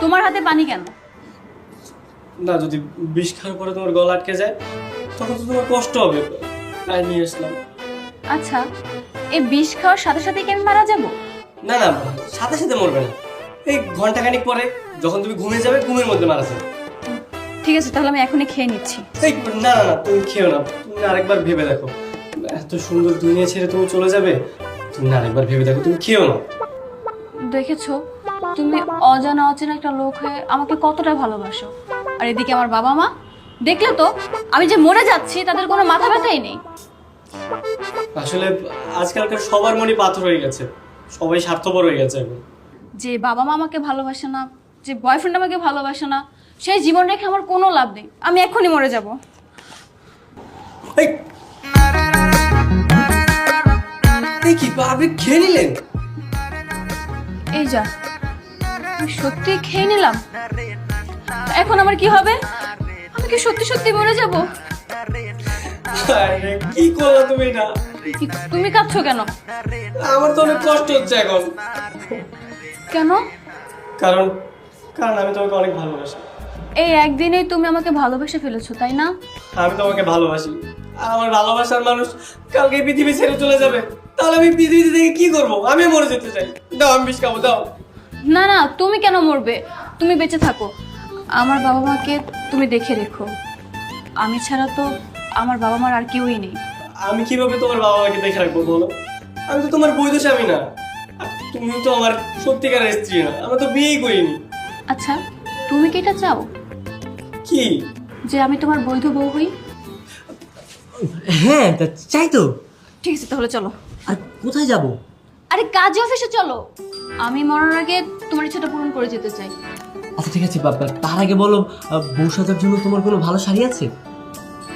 তোমার হাতে পানি কেন? না, যদি বিষ খাওয়ার পরে তোমার গলা আটকে যায় তখন তো তোমার কষ্ট হবে, তাই নিয়ে আসলাম। আচ্ছা, এই বিষ খাওয়ার সাথে সাথে কি আমি মারা যাব? না না, সাথে সাথে মরবে না, এই ঘন্টাখানিক পরে যখন তুমি ঘুমিয়ে যাবে ঘুমের মধ্যে মারা যাবে। ঠিক আছে, তাহলে আমি এখনই খেয়ে নিচ্ছি। এই না না না, তুমি খেও না, তুমি আরেকবার ভেবে দেখো, এত সুন্দর দুনিয়া ছেড়ে তুমি চলে যাবে, তুমি আরেকবার ভেবে দেখো, তুমি খেও না। দেখেছো, তুমি অজানা অচেনা একটা লোক হয়ে আমাকে কতটা ভালোবাসো, আর এদিকে আমার বাবা মা দেখলে তো আমি যে মরে যাচ্ছি তাদের কোনো মাথা ব্যথাই নেই। আসলে আজকালকার সবার মনে পাথর হয়ে গেছে, সবাই স্বার্থপর হয়ে গেছে এখন। যে বাবা মা আমাকে ভালোবাসে না, যে বয়ফ্রেন্ড আমাকে ভালোবাসে না, সেই জীবন রেখে আমার কোনো লাভ নেই, আমি এখনই মরে যাব। এই কি আপনি খেয়ে নিলেন? এই যা, আমি সত্যি খেয়ে নিলাম, এখন আমার কি হবে? আমি কি সত্যি সত্যি মরে যাব? আরে কি করলা তুমি না? তুমি কাঁদছো কেন? আমার তো অনেক কষ্ট হচ্ছে এখন। কেন? কারণ কারণ আমি তোমাকে অনেক ভালোবাসি। এই একদিনেই তুমি আমাকে ভালোবেসে ফেলেছো, তাই না? আমি তোমাকে ভালোবাসি, আর আমার ভালোবাসার মানুষ কালকে এই পৃথিবী ছেড়ে চলে যাবে, তাহলে আমি পৃথিবী থেকে কি করবো? আমি মরে যেতে চাই, দাও আমি বিষ খাবো, দাও। না না, তুমি কেন মরবে? তুমি বেঁচে থাকো, আমার বাবা মাকে তুমি দেখে রেখো, আমি ছাড়া তো আমার বাবা মার আর কেউই নেই। আমি কিভাবে তোমার বাবা মাকে দেখে রাখবো বলো? আমি তো তোমার বৈধ স্বামী না, আর তুমিও তো আমার সত্যিকারের স্ত্রী না, আমরা তো বিয়েই করিনি। আচ্ছা, তুমি কি এটা চাও কি? যে আমি তোমার বৈধ বউ হই? হ্যাঁ, তা চাই তো। ঠিক আছে, তাহলে চলো। আর কোথায় যাব? আরে কাজে অফিসে চলো, আমি মরার আগে তোমার ইচ্ছাটা পূরণ করে যেতে চাই। আচ্ছা ঠিক আছে বাবা, তার আগে বলো, বউ সাজার জন্য তোমার কোনো ভালো শাড়ি আছে?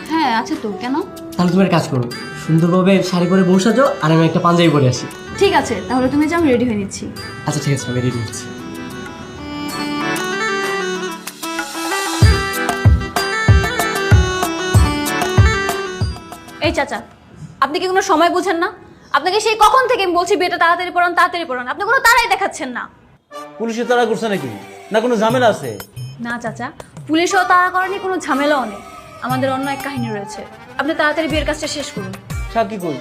হ্যাঁ আছে তো, কেন? তাহলে তুমি একটা কাজ করো, সুন্দরভাবে শাড়ি পরে বউ সাজো, আর আমি একটা পাঞ্জাবি পরে আসি। ঠিক আছে, তাহলে তুমি যাও, আমি রেডি হয়ে নিচ্ছি। আচ্ছা ঠিক আছে, আমি রেডি হচ্ছি। এই চাচা, আপনি কি কোনো সময় বুঝেন না? আপনাকে সেই কখন থেকে আমি বলছি বিয়েটা তাড়াতাড়ি পড়ান, তাড়াতাড়ি পড়ান, আপনি কোনো তাড়াই দেখাচ্ছেন না। পুলিশে তাড়া করছে নাকি, না কোনো ঝামেলা আছে? না চাচা, পুলিশও তাড়া করেনি, কোনো ঝামেলাও নেই, আমাদের অন্য এক কাহিনী রয়েছে। আপনি তাড়াতাড়ি বিয়ের কাজটা শেষ করুন। সাক্ষী কই?